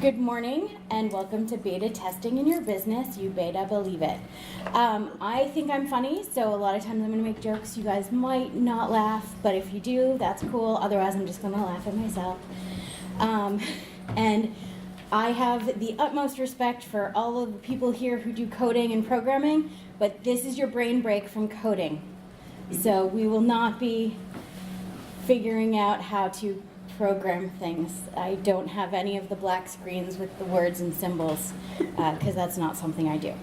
Good morning and welcome to beta testing in your business. You beta believe it. I think I'm funny, so a lot of times I'm going to make jokes. You guys might not laugh, but if you do, that's cool. Otherwise, I'm just going to laugh at myself. And I have the utmost respect for all of the people here who do coding and programming, but this is your brain break from coding. So we will not be figuring out how to program things. I don't have any of the black screens with the words and symbols because that's not something I do.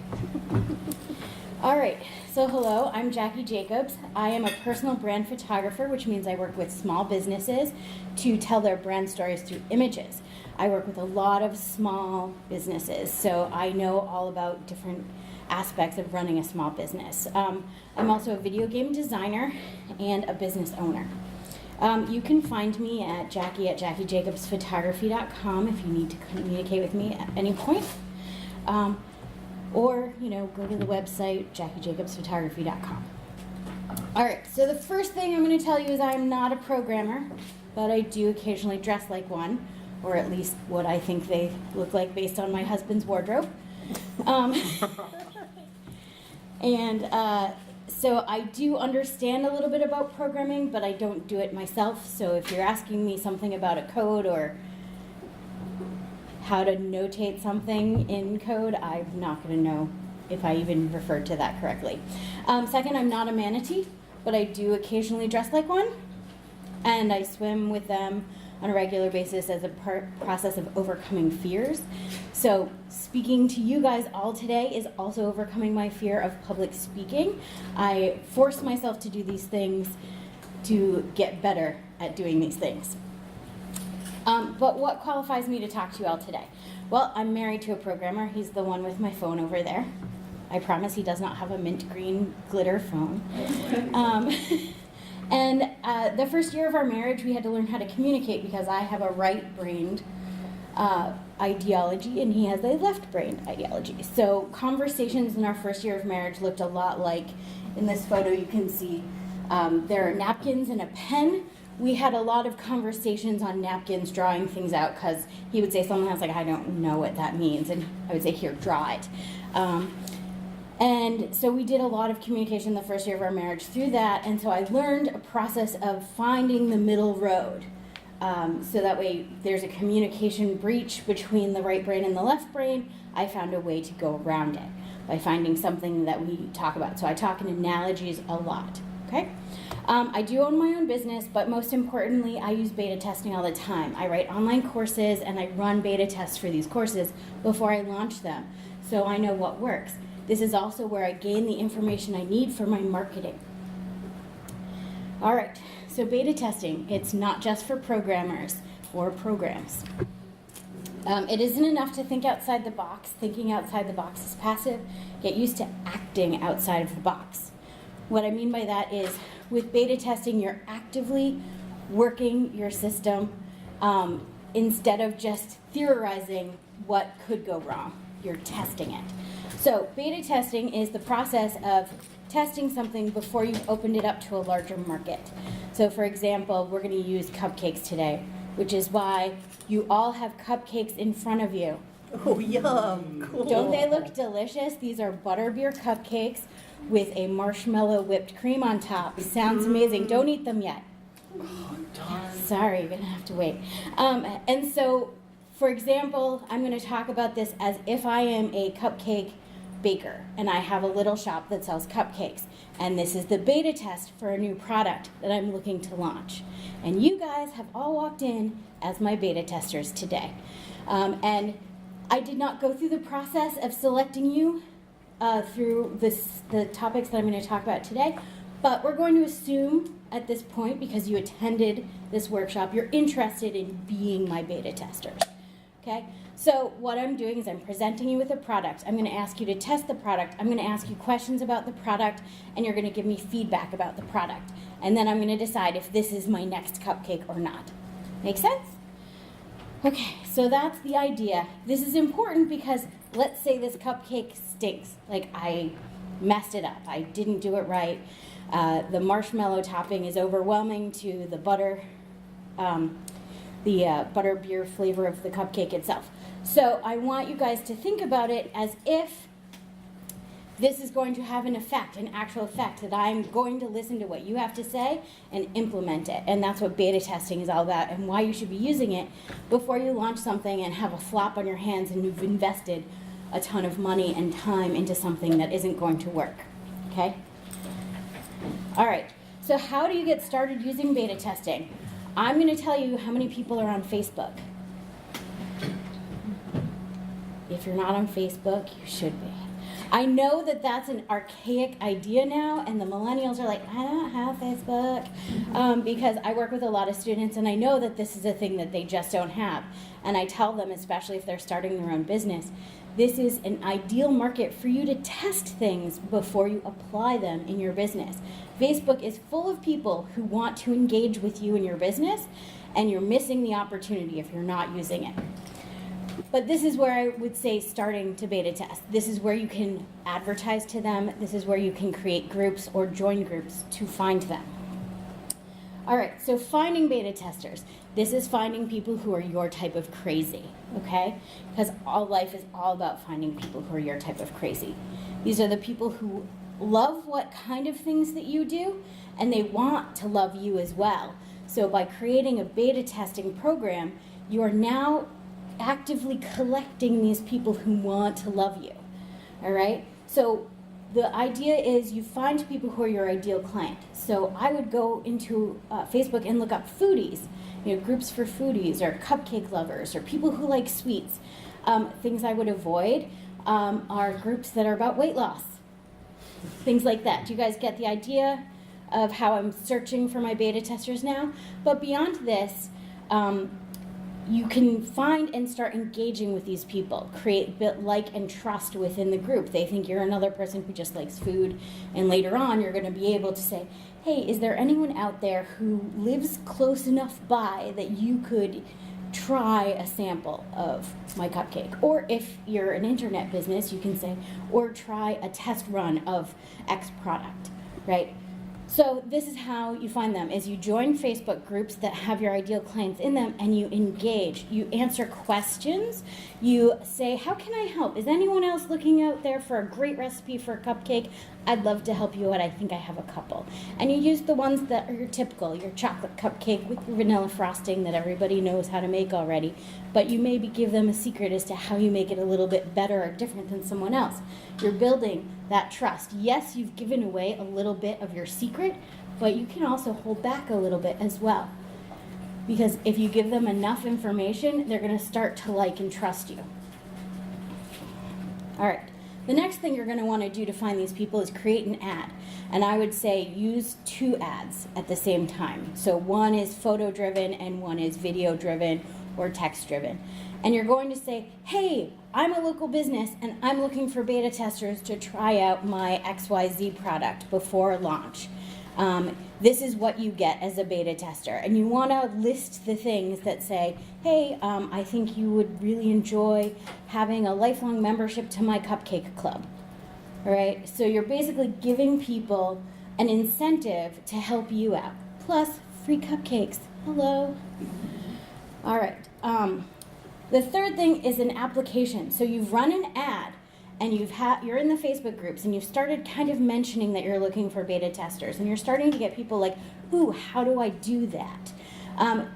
All right, so hello, I'm Jacki Jacobs. I am a personal brand photographer, which means I work with small businesses to tell their brand stories through images. I work with a lot of small businesses, so I know all about different aspects of running a small business. I'm also a video game designer and a business owner. You can find me at JackiJacobsphotography.com if you need to communicate with me at any point. Or, go to the website, JackiJacobsphotography.com. All right, so the first thing I'm going to tell you is I'm not a programmer, but I do occasionally dress like one, or at least what I think they look like based on my husband's wardrobe. So I do understand a little bit about programming, but I don't do it myself. So if you're asking me something about a code or how to notate something in code, I'm not going to know if I even referred to that correctly. Second, I'm not a manatee, but I do occasionally dress like one, and I swim with them on a regular basis as a process of overcoming fears. So speaking to you guys all today is also overcoming my fear of public speaking. I force myself to do these things to get better at doing these things. But what qualifies me to talk to you all today? Well, I'm married to a programmer. He's the one with my phone over there. I promise he does not have a mint green glitter phone. And the first year of our marriage, we had to learn how to communicate because I have a right-brained ideology and he has a left-brained ideology. So conversations in our first year of marriage looked a lot like, in this photo you can see there are napkins and a pen. We had a lot of conversations on napkins, drawing things out, because he would say something, I was like, I don't know what that means, and I would say, here, draw it. And so we did a lot of communication the first year of our marriage through that, and so I learned a process of finding the middle road. So that way there's a communication breach between the right brain and the left brain. I found a way to go around it by finding something that we talk about. So I talk in analogies a lot, okay? I do own my own business, but most importantly, I use beta testing all the time. I write online courses and I run beta tests for these courses before I launch them, so I know what works. This is also where I gain the information I need for my marketing. All right, so beta testing, it's not just for programmers or programs. It isn't enough to think outside the box. Thinking outside the box is passive. Get used to acting outside of the box. What I mean by that is, with beta testing, you're actively working your system instead of just theorizing what could go wrong. You're testing it. So beta testing is the process of testing something before you've opened it up to a larger market. So for example, we're going to use cupcakes today, which is why you all have cupcakes in front of you. Oh, yum. Cool. Don't they look delicious? These are butterbeer cupcakes with a marshmallow whipped cream on top. Sounds amazing. Don't eat them yet. Oh, darn. Sorry, you're going to have to wait. And so, for example, I'm going to talk about this as if I am a cupcake baker and I have a little shop that sells cupcakes, and this is the beta test for a new product that I'm looking to launch, and you guys have all walked in as my beta testers today, and I did not go through the process of selecting you through the topics that I'm going to talk about today, but we're going to assume at this point, because you attended this workshop, you're interested in being my beta testers. Okay, so what I'm doing is I'm presenting you with a product. I'm going to ask you to test the product. I'm going to ask you questions about the product, and you're going to give me feedback about the product. And then I'm going to decide if this is my next cupcake or not. Make sense? Okay, so that's the idea. This is important because let's say this cupcake stinks. Like, I messed it up. I didn't do it right. The marshmallow topping is overwhelming to the butter. The butterbeer flavor of the cupcake itself. So I want you guys to think about it as if this is going to have an effect, an actual effect, that I'm going to listen to what you have to say and implement it. And that's what beta testing is all about, and why you should be using it before you launch something and have a flop on your hands and you've invested a ton of money and time into something that isn't going to work. Okay? All right. So how do you get started using beta testing? I'm going to tell you how many people are on Facebook. If you're not on Facebook, you should be. I know that that's an archaic idea now, and the millennials are like, I don't have Facebook, because I work with a lot of students, and I know that this is a thing that they just don't have. And I tell them, especially if they're starting their own business, this is an ideal market for you to test things before you apply them in your business. Facebook is full of people who want to engage with you in your business, and you're missing the opportunity if you're not using it. But this is where I would say starting to beta test. This is where you can advertise to them. This is where you can create groups or join groups to find them. All right, so finding beta testers. This is finding people who are your type of crazy, okay? Because all life is all about finding people who are your type of crazy. These are the people who love what kind of things that you do, and they want to love you as well. So by creating a beta testing program, you are now actively collecting these people who want to love you. All right? So the idea is you find people who are your ideal client. So I would go into Facebook and look up foodies, groups for foodies or cupcake lovers or people who like sweets. Things I would avoid are groups that are about weight loss. Things like that. Do you guys get the idea of how I'm searching for my beta testers now? But beyond this, you can find and start engaging with these people. Create like and trust within the group. They think you're another person who just likes food, and later on you're going to be able to say, hey, is there anyone out there who lives close enough by that you could try a sample of my cupcake? Or if you're an internet business, you can say, or try a test run of X product, right? So this is how you find them, is you join Facebook groups that have your ideal clients in them, and you engage. You answer questions. You say, how can I help? Is anyone else looking out there for a great recipe for a cupcake? I'd love to help you out. I think I have a couple. And you use the ones that are your typical, your chocolate cupcake with your vanilla frosting that everybody knows how to make already. But you maybe give them a secret as to how you make it a little bit better or different than someone else. You're building that trust. Yes, you've given away a little bit of your secret, but you can also hold back a little bit as well. Because if you give them enough information, they're going to start to like and trust you. All right. The next thing you're going to want to do to find these people is create an ad. And I would say use 2 ads at the same time. So one is photo driven and one is video driven or text driven. And you're going to say, hey, I'm a local business and I'm looking for beta testers to try out my XYZ product before launch. This is what you get as a beta tester. And you want to list the things that say, hey, I think you would really enjoy having a lifelong membership to my cupcake club. All right? So you're basically giving people an incentive to help you out. Plus, free cupcakes. Hello. All right. The third thing is an application. So you've run an ad, and you're in the Facebook groups, and you've started kind of mentioning that you're looking for beta testers, and you're starting to get people like, ooh, how do I do that?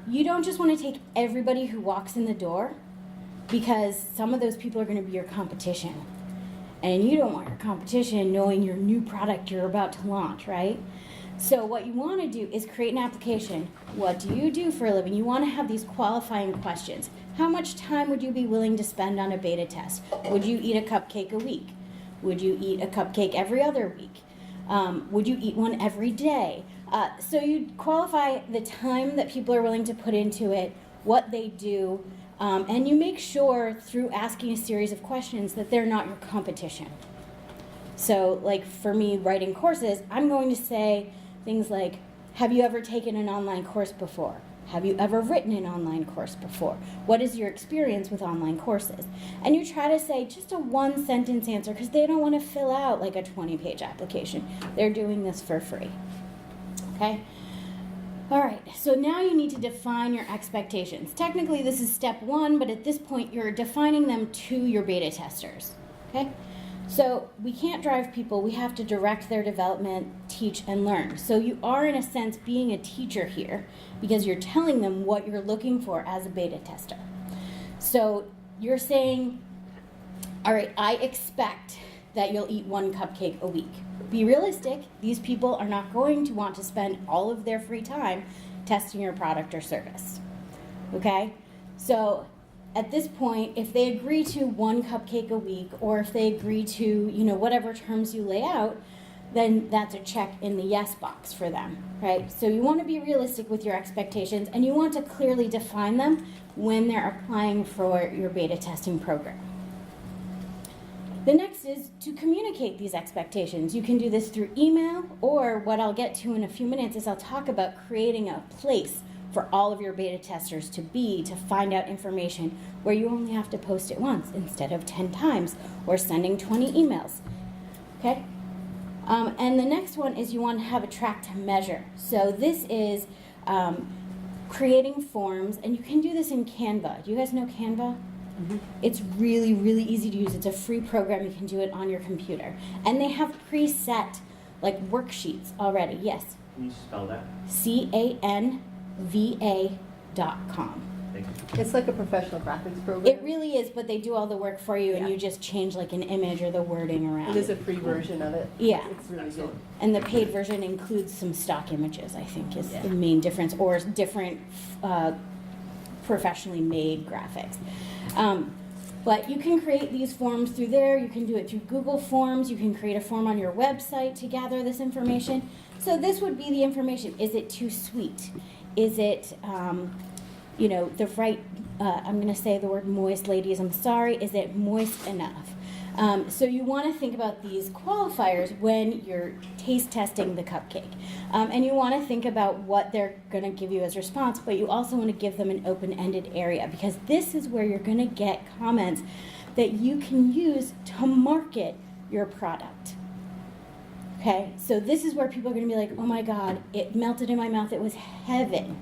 You don't just want to take everybody who walks in the door, because some of those people are going to be your competition. And you don't want your competition knowing your new product you're about to launch, right? So what you want to do is create an application. What do you do for a living? You want to have these qualifying questions. How much time would you be willing to spend on a beta test? Would you eat a cupcake a week? Would you eat a cupcake every other week? Would you eat one every day? So you qualify the time that people are willing to put into it, what they do, and you make sure through asking a series of questions that they're not your competition. So like for me writing courses, I'm going to say things like, have you ever taken an online course before? Have you ever written an online course before? What is your experience with online courses? And you try to say just a 1-sentence answer, because they don't want to fill out like a 20-page application. They're doing this for free. Okay? All right, so now you need to define your expectations. Technically, this is step one, but at this point, you're defining them to your beta testers, okay? So we can't drive people, we have to direct their development, teach, and learn. So you are, in a sense, being a teacher here because you're telling them what you're looking for as a beta tester. So you're saying, all right, I expect that you'll eat one cupcake a week. Be realistic, these people are not going to want to spend all of their free time testing your product or service, okay? So at this point, if they agree to one cupcake a week, or if they agree to, you know, whatever terms you lay out, then that's a check in the yes box for them, right? So you want to be realistic with your expectations, and you want to clearly define them when they're applying for your beta testing program. The next is to communicate these expectations. You can do this through email, or what I'll get to in a few minutes is I'll talk about creating a place for all of your beta testers to be, to find out information where you only have to post it once instead of 10 times, or sending 20 emails, okay? And the next one is you want to have a track to measure. So this is creating forms, and you can do this in Canva. Do you guys know Canva? Mm-hmm. It's really, really easy to use. It's a free program. You can do it on your computer. And they have preset, like, worksheets already. Yes? Can you spell that? CANVA.com. Thank you. It's like a professional graphics program. It really is, but they do all the work for you, and Yeah. you just change, like, an image or the wording around. There's a free version of it. Yeah. It's really good. Excellent. And the paid version includes some stock images, I think, is Yeah. the main difference, or different professionally made graphics. But you can create these forms through there. You can do it through Google Forms. You can create a form on your website to gather this information. So this would be the information. Is it too sweet? Is it, you know, the right, I'm going to say the word moist, ladies, I'm sorry. Is it moist enough? So you want to think about these qualifiers when you're taste testing the cupcake. And you want to think about what they're going to give you as response, but you also want to give them an open-ended area, because this is where you're going to get comments that you can use to market your product. Okay, so this is where people are going to be like, oh my God, it melted in my mouth, it was heaven.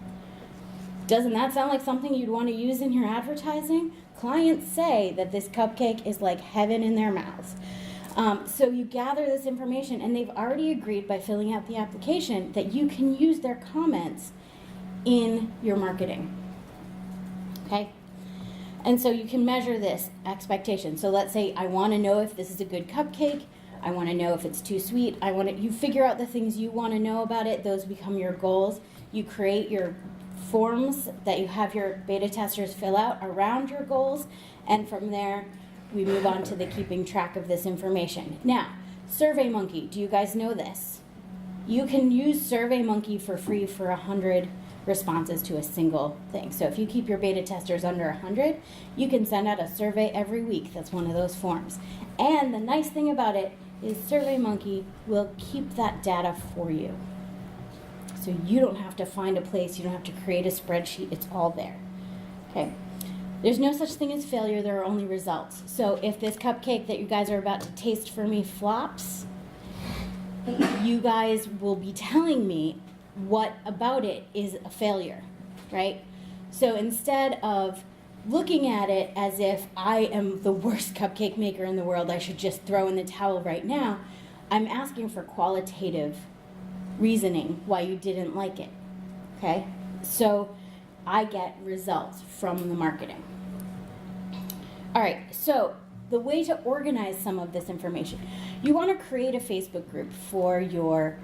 Doesn't that sound like something you'd want to use in your advertising? Clients say that this cupcake is like heaven in their mouths. So you gather this information, and they've already agreed by filling out the application that you can use their comments in your marketing. Okay? And so you can measure this expectation. So let's say I want to know if this is a good cupcake. I want to know if it's too sweet. You figure out the things you want to know about it. Those become your goals. You create your forms that you have your beta testers fill out around your goals, and from there we move on to the keeping track of this information. Now, SurveyMonkey, do you guys know this? You can use SurveyMonkey for free for 100 responses to a single thing. So if you keep your beta testers under 100, you can send out a survey every week. That's one of those forms. And the nice thing about it is SurveyMonkey will keep that data for you. So you don't have to find a place, you don't have to create a spreadsheet, it's all there. Okay. There's no such thing as failure, there are only results. So if this cupcake that you guys are about to taste for me flops, you guys will be telling me what about it is a failure, right? So instead of looking at it as if I am the worst cupcake maker in the world, I should just throw in the towel right now, I'm asking for qualitative reasoning why you didn't like it, okay? So I get results from the marketing. All right, so the way to organize some of this information, you want to create a Facebook group for your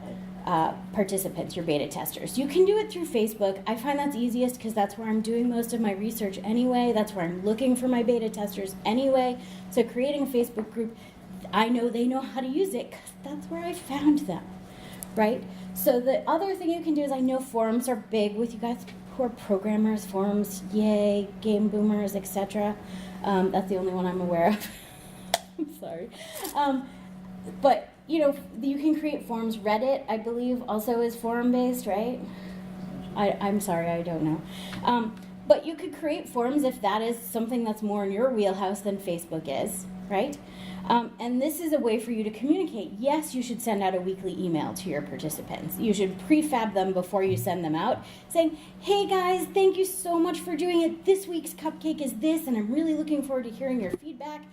participants, your beta testers. You can do it through Facebook. I find that's easiest because that's where I'm doing most of my research anyway. That's where I'm looking for my beta testers anyway. So creating a Facebook group, I know they know how to use it because that's where I found them, right? So the other thing you can do is, I know forums are big with you guys who are programmers, forums, yay, game boomers, etc. That's the only one I'm aware of. I'm sorry. But, you know, you can create forums. Reddit, I believe, also is forum-based, right? I'm sorry, I don't know. But you could create forums if that is something that's more in your wheelhouse than Facebook is, right? And this is a way for you to communicate. Yes, you should send out a weekly email to your participants. You should prefab them before you send them out, saying, hey guys, thank you so much for doing it. This week's cupcake is this, and I'm really looking forward to hearing your feedback.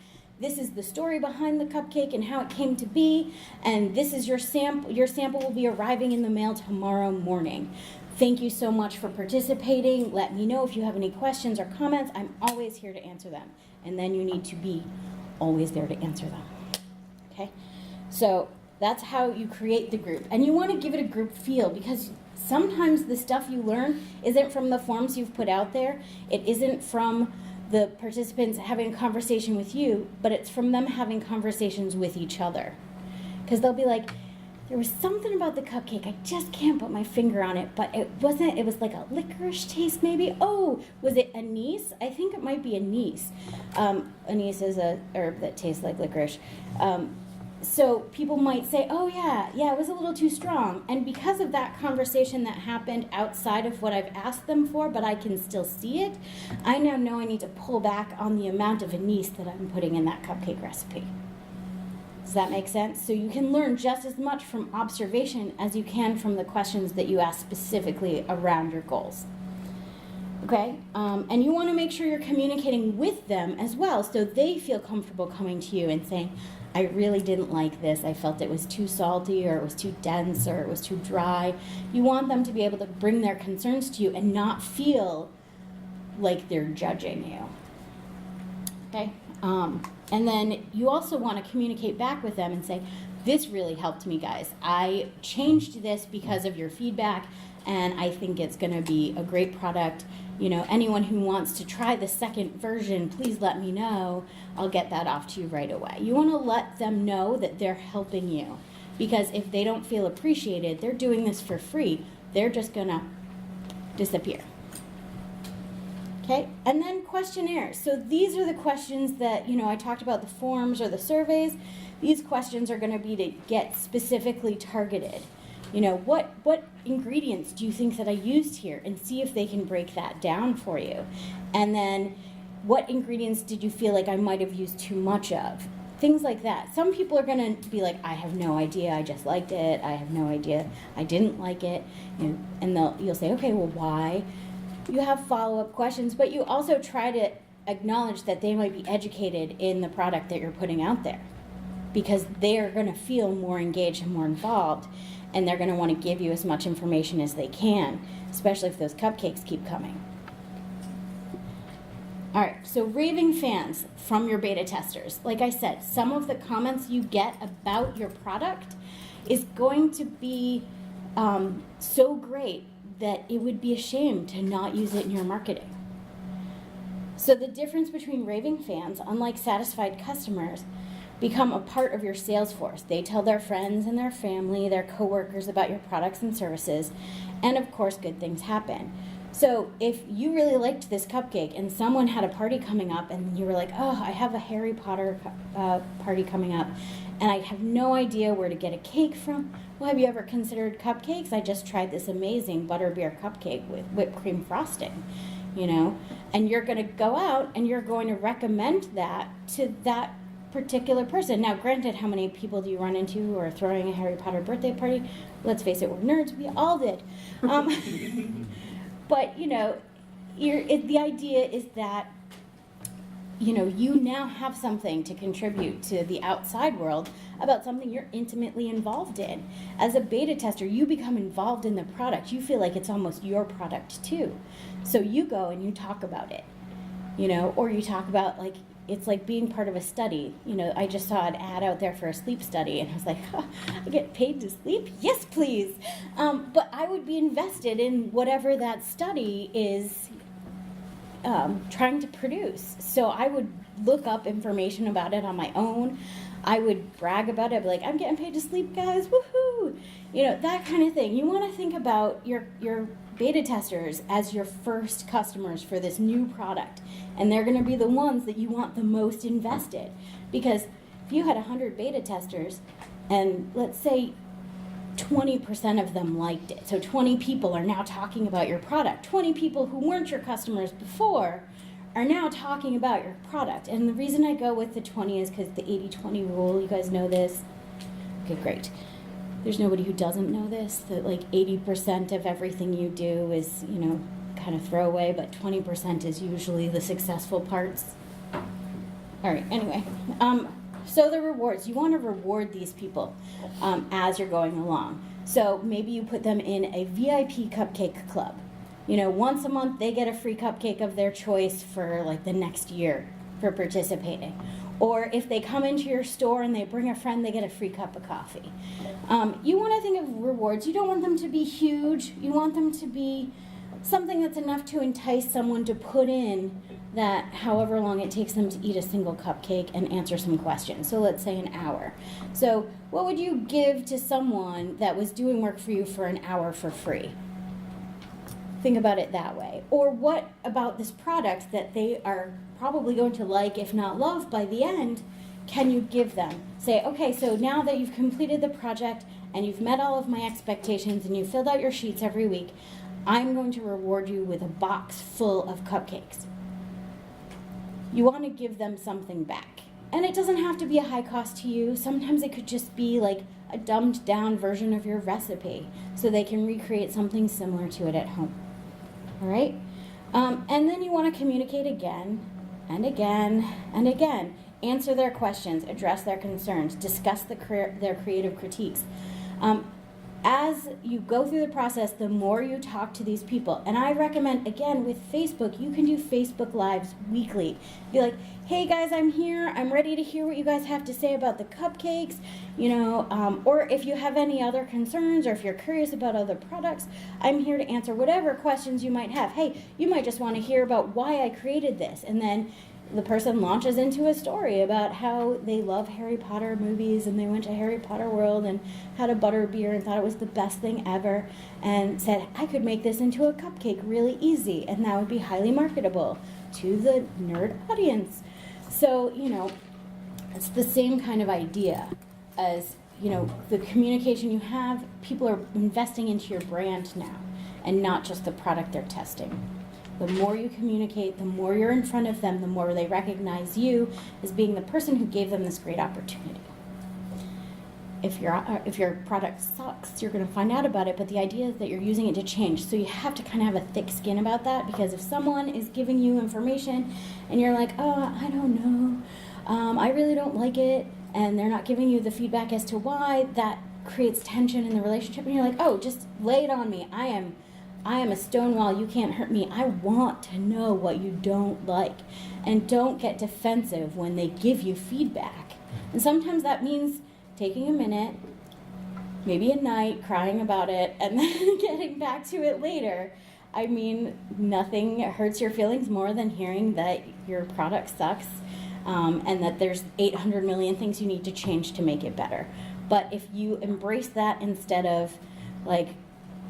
This is the story behind the cupcake and how it came to be, and this is your sample. Your sample will be arriving in the mail tomorrow morning. Thank you so much for participating. Let me know if you have any questions or comments. I'm always here to answer them. And then you need to be always there to answer them. Okay? So that's how you create the group. And you want to give it a group feel, because sometimes the stuff you learn isn't from the forms you've put out there. It isn't from the participants having a conversation with you, but it's from them having conversations with each other. Because they'll be like, there was something about the cupcake, I just can't put my finger on it, but it was like a licorice taste maybe. Oh, was it anise? I think it might be anise. Anise is a herb that tastes like licorice. So people might say, oh yeah, it was a little too strong. And because of that conversation that happened outside of what I've asked them for, but I can still see it, I now know I need to pull back on the amount of anise that I'm putting in that cupcake recipe. Does that make sense? So you can learn just as much from observation as you can from the questions that you ask specifically around your goals. Okay? And you want to make sure you're communicating with them as well, so they feel comfortable coming to you and saying, I really didn't like this. I felt it was too salty, or it was too dense, or it was too dry. You want them to be able to bring their concerns to you and not feel like they're judging you. Okay? And then you also want to communicate back with them and say, this really helped me, guys. I changed this because of your feedback, and I think it's going to be a great product. You know, anyone who wants to try the second version, please let me know. I'll get that off to you right away. You want to let them know that they're helping you, because if they don't feel appreciated, they're doing this for free. They're just going to disappear. Okay, and then questionnaires. So these are the questions that, you know, I talked about, the forms or the surveys. These questions are going to be to get specifically targeted. You know, what ingredients do you think that I used here? And see if they can break that down for you. And then what ingredients did you feel like I might have used too much of? Things like that. Some people are going to be like, I have no idea, I just liked it. I have no idea, I didn't like it. And you'll say, okay, well, why? You have follow-up questions, but you also try to acknowledge that they might be educated in the product that you're putting out there, because they're going to feel more engaged and more involved, and they're going to want to give you as much information as they can, especially if those cupcakes keep coming. All right, so raving fans from your beta testers. Like I said, some of the comments you get about your product is going to be so great that it would be a shame to not use it in your marketing. So the difference between raving fans, unlike satisfied customers, become a part of your sales force. They tell their friends and their family, their coworkers about your products and services, and of course, good things happen. So if you really liked this cupcake and someone had a party coming up and you were like, oh, I have a Harry Potter party coming up and I have no idea where to get a cake from. Well, have you ever considered cupcakes? I just tried this amazing butterbeer cupcake with whipped cream frosting, you know, and you're going to go out and you're going to recommend that to that particular person. Now, granted, how many people do you run into who are throwing a Harry Potter birthday party? Let's face it, we're nerds. We all did. But, you know, the idea is that, you know, you now have something to contribute to the outside world about something you're intimately involved in. As a beta tester, you become involved in the product. You feel like it's almost your product too. So you go and you talk about it, you know, or you talk about, like, it's like being part of a study. You know, I just saw an ad out there for a sleep study, and I was like, oh, I get paid to sleep? Yes, please. But I would be invested in whatever that study is trying to produce. So I would look up information about it on my own. I would brag about it. I'd be like, I'm getting paid to sleep, guys. Woohoo! You know, that kind of thing. You want to think about your beta testers as your first customers for this new product. And they're going to be the ones that you want the most invested. Because if you had 100 beta testers, and let's say 20% of them liked it. So 20 people are now talking about your product. 20 people who weren't your customers before are now talking about your product. And the reason I go with the 20 is because the 80-20 rule, you guys know this? Okay, great. There's nobody who doesn't know this, that like 80% of everything you do is, you know, kind of throwaway, but 20% is usually the successful parts. All right, anyway. So the rewards, you want to reward these people as you're going along. So maybe you put them in a VIP cupcake club. You know, once a month they get a free cupcake of their choice for like the next year for participating. Or if they come into your store and they bring a friend, they get a free cup of coffee. You want to think of rewards. You don't want them to be huge. You want them to be something that's enough to entice someone to put in that however long it takes them to eat a single cupcake and answer some questions. So let's say an hour. So what would you give to someone that was doing work for you for an hour for free? Think about it that way. Or what about this product that they are probably going to like, if not love, by the end, can you give them? Say, okay, so now that you've completed the project and you've met all of my expectations and you've filled out your sheets every week, I'm going to reward you with a box full of cupcakes. You want to give them something back. And it doesn't have to be a high cost to you. Sometimes it could just be like a dumbed down version of your recipe so they can recreate something similar to it at home. All right? And then you want to communicate again and again and again. Answer their questions, address their concerns, discuss their creative critiques. As you go through the process, the more you talk to these people, and I recommend, again, with Facebook, you can do Facebook Lives weekly. Be like, hey guys, I'm here. I'm ready to hear what you guys have to say about the cupcakes, you know, or if you have any other concerns or if you're curious about other products, I'm here to answer whatever questions you might have. Hey, you might just want to hear about why I created this, and then the person launches into a story about how they love Harry Potter movies and they went to Harry Potter World and had a butterbeer and thought it was the best thing ever and said, I could make this into a cupcake really easy and that would be highly marketable to the nerd audience. So, you know, it's the same kind of idea as, you know, the communication you have. People are investing into your brand now and not just the product they're testing. The more you communicate, the more you're in front of them, the more they recognize you as being the person who gave them this great opportunity. If your product sucks, you're going to find out about it, but the idea is that you're using it to change. So you have to kind of have a thick skin about that, because if someone is giving you information and you're like, oh, I don't know, I really don't like it, and they're not giving you the feedback as to why, that creates tension in the relationship, and you're like, oh, just lay it on me. I am a stone wall. You can't hurt me. I want to know what you don't like. And don't get defensive when they give you feedback. And sometimes that means taking a minute, maybe a night, crying about it, and then getting back to it later. I mean, nothing hurts your feelings more than hearing that your product sucks and that there's 800 million things you need to change to make it better. But if you embrace that instead of like,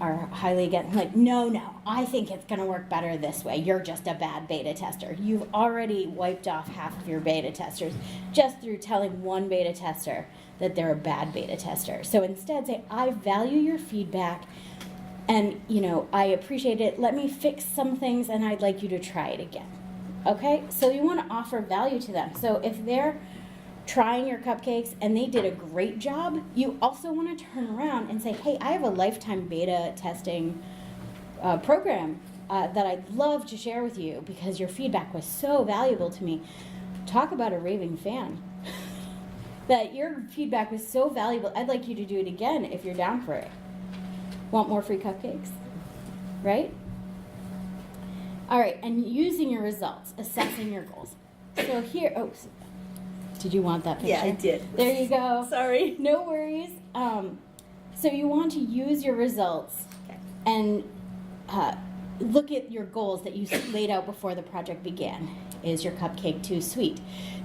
are highly against, like, no, I think it's going to work better this way. You're just a bad beta tester. You've already wiped off half of your beta testers just through telling one beta tester that they're a bad beta tester. So instead say, I value your feedback and, you know, I appreciate it. Let me fix some things and I'd like you to try it again. Okay? So you want to offer value to them. So if they're trying your cupcakes and they did a great job, you also want to turn around and say, hey, I have a lifetime beta testing program that I'd love to share with you because your feedback was so valuable to me. Talk about a raving fan. That your feedback was so valuable, I'd like you to do it again if you're down for it. Want more free cupcakes? Right? All right, and using your results, assessing your goals. So here, did you want that picture? Yeah, I did. There you go. Sorry. No worries. So you want to use your results and look at your goals that you laid out before the project began. Is your cupcake too sweet?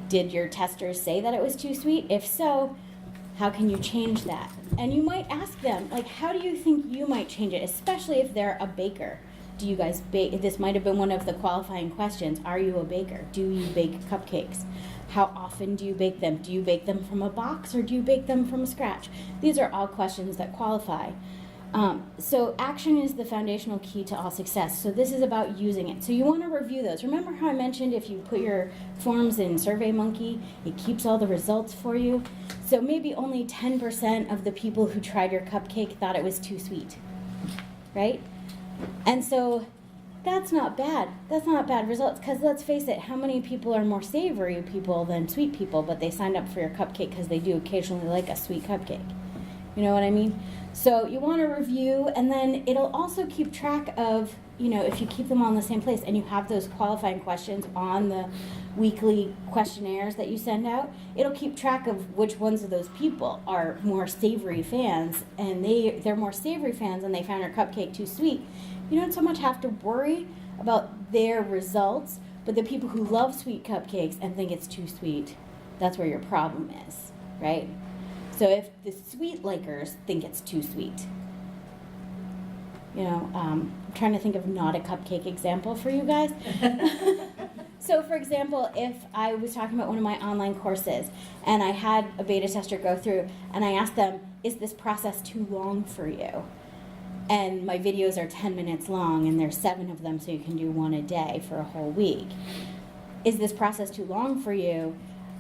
Did your testers say that it was too sweet? If so, how can you change that? And you might ask them, like, how do you think you might change it, especially if they're a baker? Do you guys bake? This might have been one of the qualifying questions. Are you a baker? Do you bake cupcakes? How often do you bake them? Do you bake them from a box or do you bake them from scratch? These are all questions that qualify. So action is the foundational key to all success. So this is about using it. So you want to review those. Remember how I mentioned if you put your forms in SurveyMonkey, it keeps all the results for you? So maybe only 10% of the people who tried your cupcake thought it was too sweet, right? And so that's not bad. That's not bad results, because let's face it, how many people are more savory people than sweet people, but they signed up for your cupcake because they do occasionally like a sweet cupcake. You know what I mean? So you want to review, and then it'll also keep track of, if you keep them on the same place and you have those qualifying questions on the weekly questionnaires that you send out, it'll keep track of which ones of those people are more savory fans, and they're more savory fans and they found your cupcake too sweet. You don't so much have to worry about their results, but the people who love sweet cupcakes and think it's too sweet, that's where your problem is, right? So if the sweet likers think it's too sweet, I'm trying to think of not a cupcake example for you guys. So for example, if I was talking about one of my online courses and I had a beta tester go through and I asked them, is this process too long for you? And my videos are 10 minutes long and there's 7 of them, so you can do one a day for a whole week. Is this process too long for you?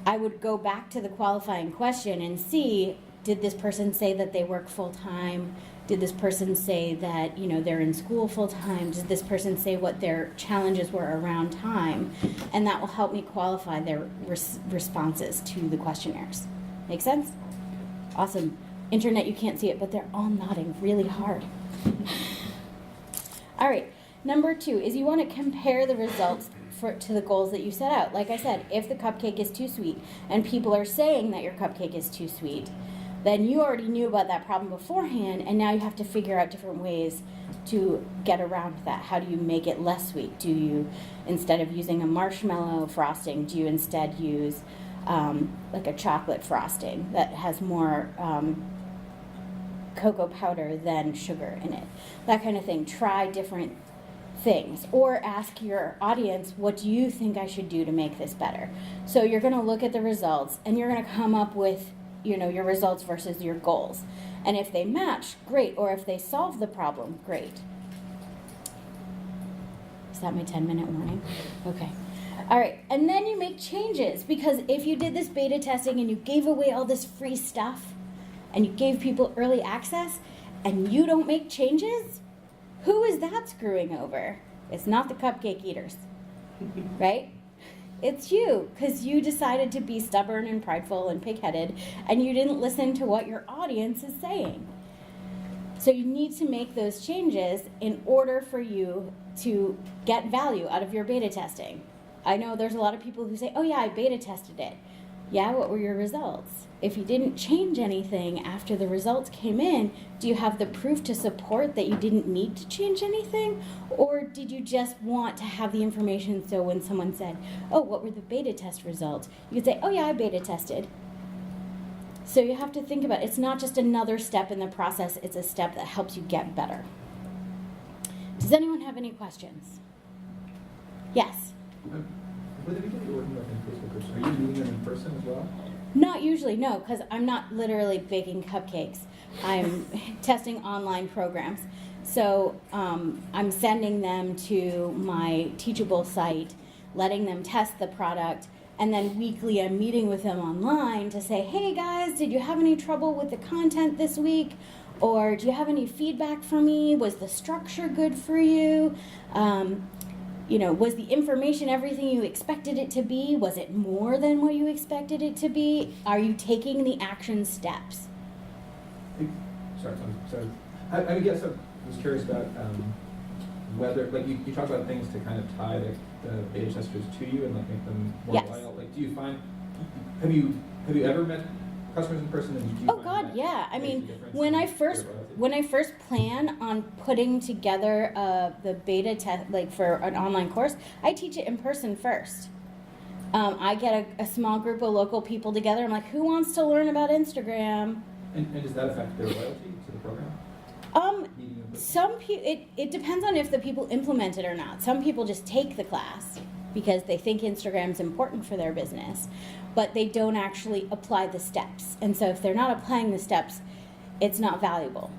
I would go back to the qualifying question and see, did this person say that they work full-time? Did this person say that, they're in school full-time? Did this person say what their challenges were around time? And that will help me qualify their responses to the questionnaires. Make sense? Awesome. Internet, you can't see it, but they're all nodding really hard. All right. Number 2 is you want to compare the results to the goals that you set out. Like I said, if the cupcake is too sweet and people are saying that your cupcake is too sweet, then you already knew about that problem beforehand, and now you have to figure out different ways to get around that. How do you make it less sweet? Do you, instead of using a marshmallow frosting, do you instead use like a chocolate frosting that has more cocoa powder than sugar in it? That kind of thing. Try different things, or ask your audience, what do you think I should do to make this better? So you're going to look at the results and you're going to come up with your results versus your goals, and if they match, great, or if they solve the problem, great. Is that my 10-minute warning? Okay. All right, and then you make changes, because if you did this beta testing and you gave away all this free stuff and you gave people early access and you don't make changes, who is that screwing over? It's not the cupcake eaters, right? It's you, because you decided to be stubborn and prideful and pig-headed, and you didn't listen to what your audience is saying. So you need to make those changes in order for you to get value out of your beta testing. I know there's a lot of people who say, oh yeah, I beta tested it. Yeah, what were your results? If you didn't change anything after the results came in, do you have the proof to support that you didn't need to change anything? Or did you just want to have the information so when someone said, oh, what were the beta test results? You could say, oh yeah, I beta tested. So you have to think about it. It's not just another step in the process, it's a step that helps you get better. Does anyone have any questions? Yes? With the people you're working with in Facebook groups, are you meeting them in person as well? Not usually, no, because I'm not literally baking cupcakes. I'm testing online programs. So I'm sending them to my Teachable site, letting them test the product, and then weekly I'm meeting with them online to say, hey guys, did you have any trouble with the content this week? Or do you have any feedback for me? Was the structure good for you? Was the information everything you expected it to be? Was it more than what you expected it to be? Are you taking the action steps? Sorry. I guess I was curious about whether, like, you talk about things to kind of tie the beta testers to you and like make them more Yes. loyal. Like, do you find, have you ever met customers in person? And do you Oh find God, that yeah. I makes a mean, difference when in I their first plan on putting together the beta test, like for an online course, I teach it in person first. I get a small group of local people together. I'm like, who wants to learn about Instagram? And does that affect their loyalty to the program? Meeting in person? Some people, it depends on if the people implement it or not. Some people just take the class because they think Instagram's important for their business, but they don't actually apply the steps. And so if they're not applying the steps, it's not valuable.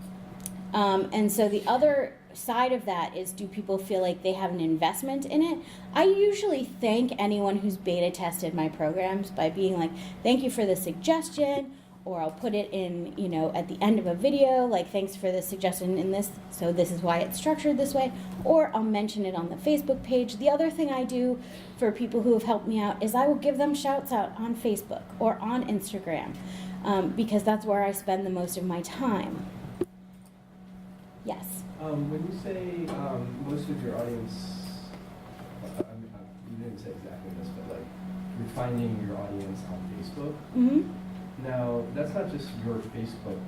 And so the other side of that is, do people feel like they have an investment in it? I usually thank anyone who's beta tested my programs by being like, thank you for the suggestion, or I'll put it in, you know, at the end of a video, like, thanks for the suggestion in this, so this is why it's structured this way, or I'll mention it on the Facebook page. The other thing I do for people who have helped me out is I will give them shouts out on Facebook or on Instagram, because that's where I spend the most of my time. Yes. When you say most of your audience, you didn't say exactly this, but like you're finding your audience on Facebook. Mm-hmm. Now, that's not just your Facebook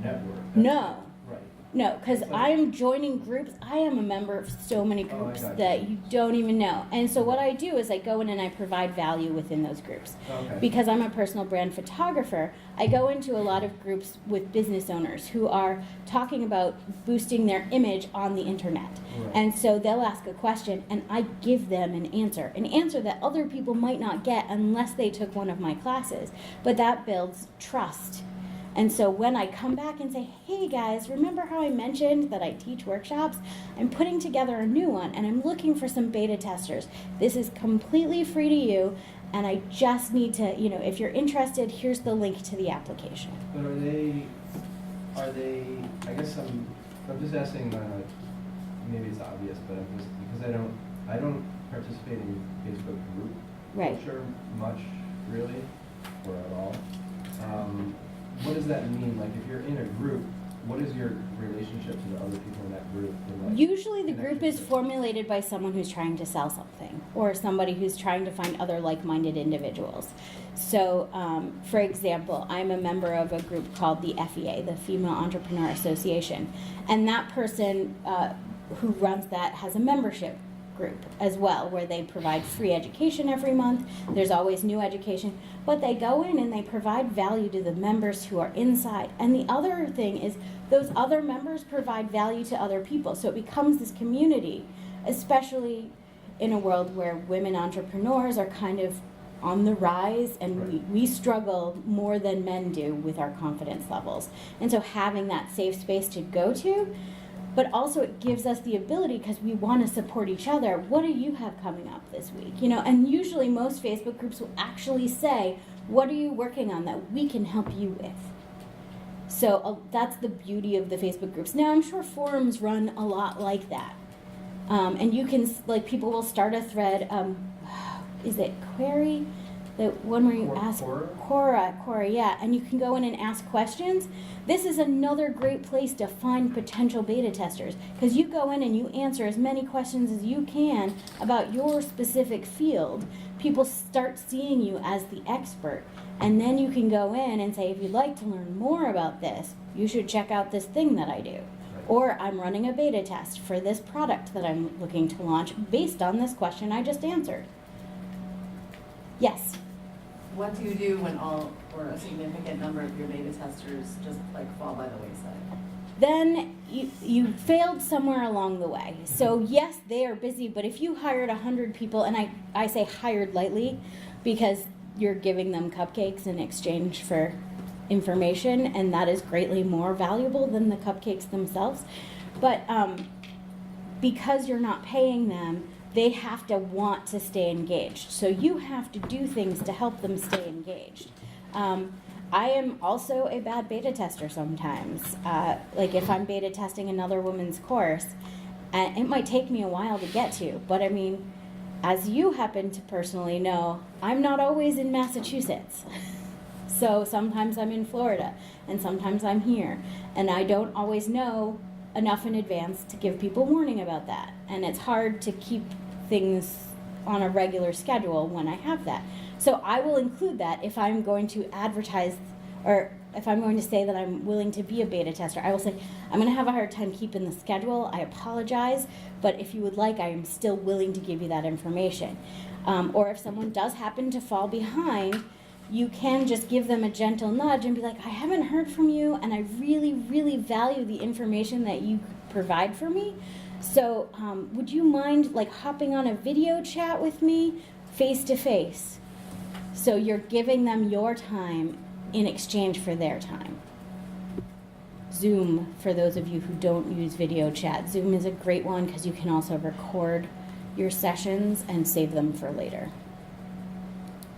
network. That's No. Right. No, because It's like- I'm joining groups. I am a member of so many Oh, I groups got that you. you don't even know. And so what I do is I go in and I provide value within those groups. Okay. Because I'm a personal brand photographer, I go into a lot of groups with business owners who are talking about boosting their image on the internet. Right. And so they'll ask a question and I give them an answer that other people might not get unless they took one of my classes. But that builds trust. And so when I come back and say, hey guys, remember how I mentioned that I teach workshops? I'm putting together a new one and I'm looking for some beta testers. This is completely free to you, and I just need to, you know, if you're interested, here's the link to the application. But are they, I guess I'm just asking, maybe it's obvious, but I'm just, because I don't participate in Facebook group Right. culture much, really, or at all. What does that mean? Like, if you're in a group, what is your relationship to the other people in that group? And, like, Usually the group is connection to- formulated by someone who's trying to sell something or somebody who's trying to find other like-minded individuals. So, for example, I'm a member of a group called the FEA, the Female Entrepreneur Association, and that person who runs that has a membership group as well, where they provide free education every month. There's always new education, but they go in and they provide value to the members who are inside. And the other thing is those other members provide value to other people. So it becomes this community, especially in a world where women entrepreneurs are kind of on the rise, and Right. we struggle more than men do with our confidence levels. And so having that safe space to go to, but also it gives us the ability, because we want to support each other. What do you have coming up this week? You know, and usually most Facebook groups will actually say, what are you working on that we can help you with? So that's the beauty of the Facebook groups. Now, I'm sure forums run a lot like that. And you can, like, people will start a thread. Is it Query? The one where you ask Quora, yeah, and you can go in and ask questions. This is another great place to find potential beta testers, because you go in and you answer as many questions as you can about your specific field. People start seeing you as the expert, and then you can go in and say, if you'd like to learn more about this, you should check out this thing that I do. Right. Or I'm running a beta test for this product that I'm looking to launch based on this question I just answered. Yes. What do you do when all or a significant number of your beta testers just like fall by the wayside? Then you failed somewhere along the way. So yes, they are busy, but if you hired 100 people, and I say hired lightly because you're giving them cupcakes in exchange for information, and that is greatly more valuable than the cupcakes themselves. But because you're not paying them, they have to want to stay engaged. So you have to do things to help them stay engaged. I am also a bad beta tester sometimes. Like if I'm beta testing another woman's course, and it might take me a while to get to, but I mean, as you happen to personally know, I'm not always in Massachusetts. So sometimes I'm in Florida, and sometimes I'm here, and I don't always know enough in advance to give people warning about that. And it's hard to keep things on a regular schedule when I have that. So I will include that if I'm going to advertise, or if I'm going to say that I'm willing to be a beta tester. I will say, I'm going to have a hard time keeping the schedule. I apologize, but if you would like, I am still willing to give you that information. Or if someone does happen to fall behind, you can just give them a gentle nudge and be like, I haven't heard from you, and I really, really value the information that you provide for me. So would you mind like hopping on a video chat with me face to face? So you're giving them your time in exchange for their time. Zoom, for those of you who don't use video chat, Zoom is a great one because you can also record your sessions and save them for later.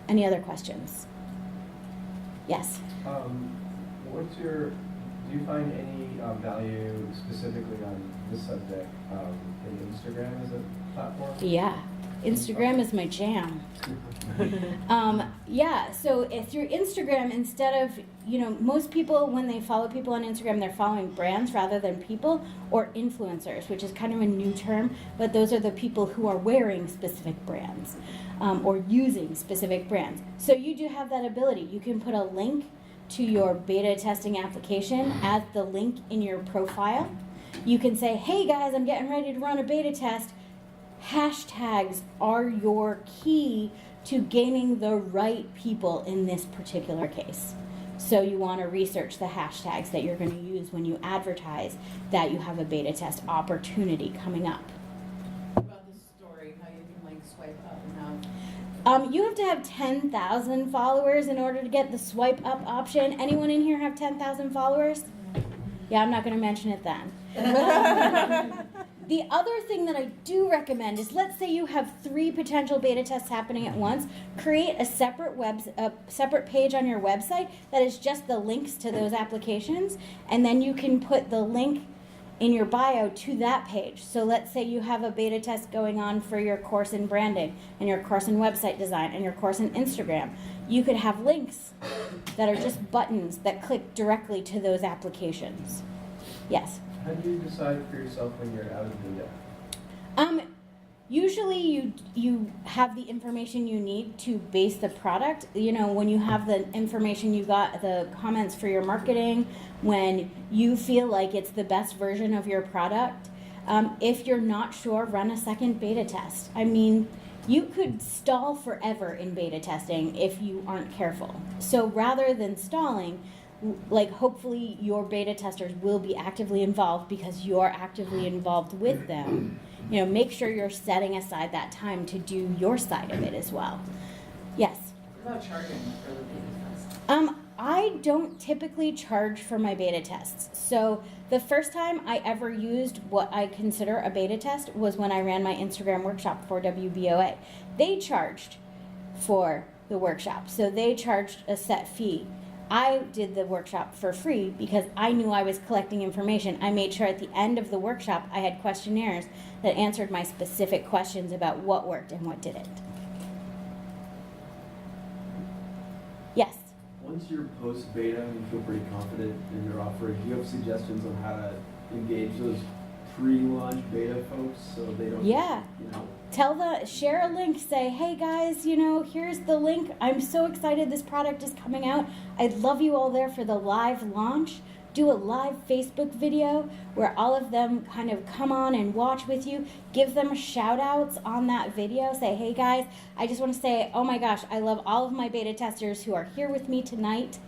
Any other questions? Yes. Do you find any value specifically on this subject in Instagram as a platform? Yeah. Instagram is my jam. Yeah, so through Instagram, instead of, most people, when they follow people on Instagram, they're following brands rather than people, or influencers, which is kind of a new term, but those are the people who are wearing specific brands or using specific brands. So you do have that ability. You can put a link to your beta testing application as the link in your profile. You can say, hey guys, I'm getting ready to run a beta test. Hashtags are your key to gaining the right people in this particular case. So you want to research the hashtags that you're going to use when you advertise that you have a beta test opportunity coming up. About the story, how you can like swipe up and have. You have to have 10,000 followers in order to get the swipe up option. Anyone in here have 10,000 followers? Yeah, I'm not going to mention it then. The other thing that I do recommend is, let's say you have 3 potential beta tests happening at once. Create a separate page on your website that is just the links to those applications, and then you can put the link in your bio to that page. So let's say you have a beta test going on for your course in branding and your course in website design and your course in Instagram. You could have links that are just buttons that click directly to those applications. Yes? How do you decide for yourself when you're out of beta? Usually you have the information you need to base the product. When you have the information, you got the comments for your marketing, when you feel like it's the best version of your product. If you're not sure, run a second beta test. I mean, you could stall forever in beta testing if you aren't careful. So rather than stalling, hopefully your beta testers will be actively involved because you're actively involved with them. Make sure you're setting aside that time to do your side of it as well. Yes? What about charging for the beta test? I don't typically charge for my beta tests. So the first time I ever used what I consider a beta test was when I ran my Instagram workshop for WBOA. They charged for the workshop, so they charged a set fee. I did the workshop for free because I knew I was collecting information. I made sure at the end of the workshop I had questionnaires that answered my specific questions about what worked and what didn't. Yes? Once you're post-beta and you feel pretty confident in your offering, do you have suggestions on how to engage those pre-launch beta folks so they don't, Yeah. Share a link, say, hey guys, here's the link. I'm so excited this product is coming out. I'd love you all there for the live launch. Do a live Facebook video where all of them kind of come on and watch with you. Give them shout outs on that video. Say, hey guys, I just want to say, oh my gosh, I love all of my beta testers who are here with me tonight.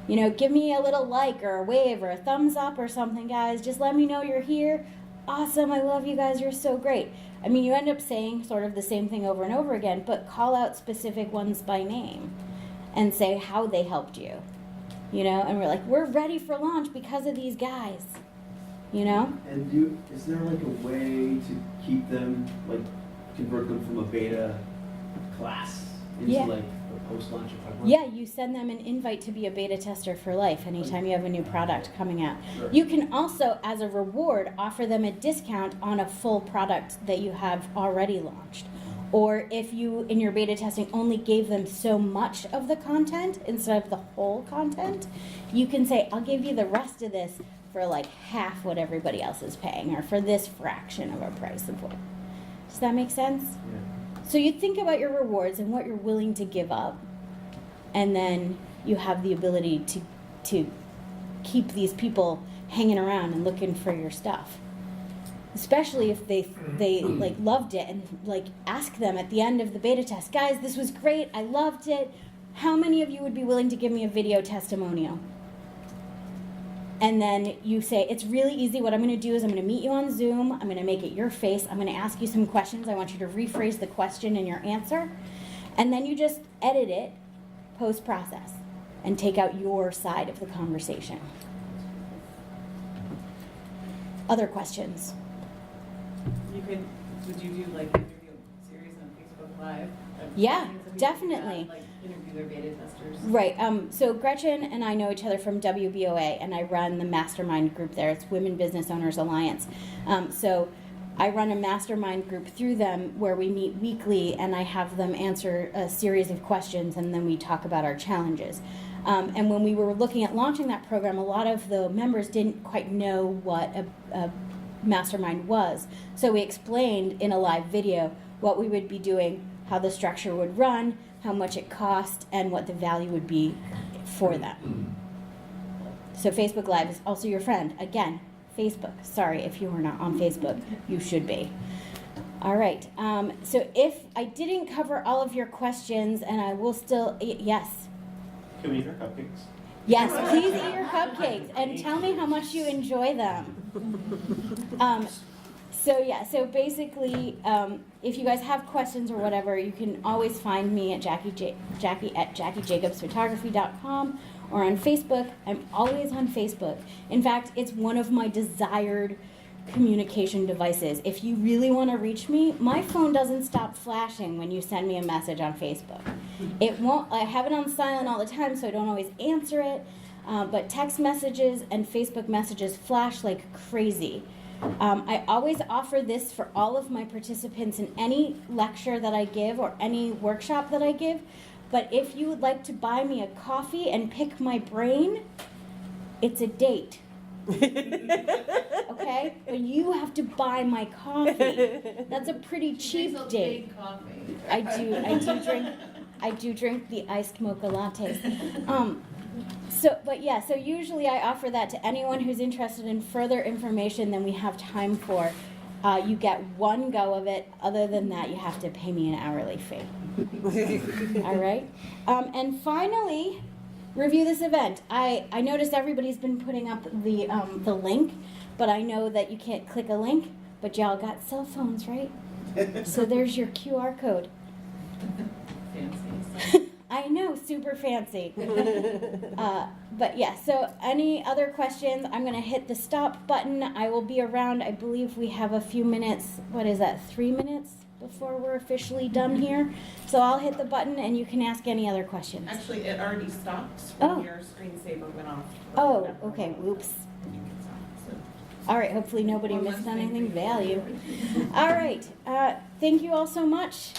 Give me a little like or a wave or a thumbs up or something, guys. Just let me know you're here. Awesome, I love you guys, you're so great. I mean, you end up saying sort of the same thing over and over again, but call out specific ones by name and say how they helped you, and we're like, we're ready for launch because of these guys, And is there like a way to keep them, convert them from a beta class into Yeah. a post-launch equivalent? Yeah, you send them an invite to be a beta tester for life anytime you have a new product coming out. Sure. You can also, as a reward, offer them a discount on a full product that you have already launched. Or if you, in your beta testing, only gave them so much of the content instead of the whole content, you can say, I'll give you the rest of this for half what everybody else is paying, or for this fraction of a price of what. Does that make sense? Yeah. So you think about your rewards and what you're willing to give up, and then you have the ability to keep these people hanging around and looking for your stuff. Especially if they loved it, and ask them at the end of the beta test, guys, this was great, I loved it. How many of you would be willing to give me a video testimonial? And then you say, it's really easy. What I'm going to do is I'm going to meet you on Zoom. I'm going to make it your face. I'm going to ask you some questions. I want you to rephrase the question in your answer. And then you just edit it post-process and take out your side of the conversation. Other questions? Would you do like interview series on Facebook Live? Yeah, Things that we definitely. do that, like interview their beta testers. Right. So Gretchen and I know each other from WBOA, and I run the Mastermind Group there. It's Women Business Owners Alliance. So I run a mastermind group through them where we meet weekly, and I have them answer a series of questions, and then we talk about our challenges. And when we were looking at launching that program, a lot of the members didn't quite know what a mastermind was. So we explained in a live video what we would be doing, how the structure would run, how much it cost, and what the value would be for them. So Facebook Live is also your friend. Again, Facebook. Sorry if you are not on Facebook. You should be. All right. So if I didn't cover all of your questions, and I will still, yes. Can we eat our cupcakes? Yes, please eat your cupcakes and tell me how much you enjoy them. So basically, if you guys have questions or whatever, you can always find me at Jacki at JackiJacobsPhotography.com or on Facebook. I'm always on Facebook. In fact, it's one of my desired communication devices. If you really want to reach me, my phone doesn't stop flashing when you send me a message on Facebook. It won't. I have it on silent all the time, so I don't always answer it. But text messages and Facebook messages flash like crazy. I always offer this for all of my participants in any lecture that I give or any workshop that I give. But if you would like to buy me a coffee and pick my brain, it's a date. Okay? But you have to buy my coffee. That's a pretty cheap date. I do drink the iced mocha lattes. So usually I offer that to anyone who's interested in further information than we have time for. You get one go of it. Other than that, you have to pay me an hourly fee. All right? And finally, review this event. I noticed everybody's been putting up the link, but I know that you can't click a link, but y'all got cell phones, right? So there's your QR code. Fancy. I know, super fancy. But yeah, so any other questions, I'm going to hit the stop button. I will be around. I believe we have a few minutes. What is that, 3 minutes before we're officially done here? So I'll hit the button and you can ask any other questions. Actually, it already stopped Oh. when your screensaver went off. Oh, okay, whoops. All right, hopefully nobody missed anything value. All right, thank you all so much.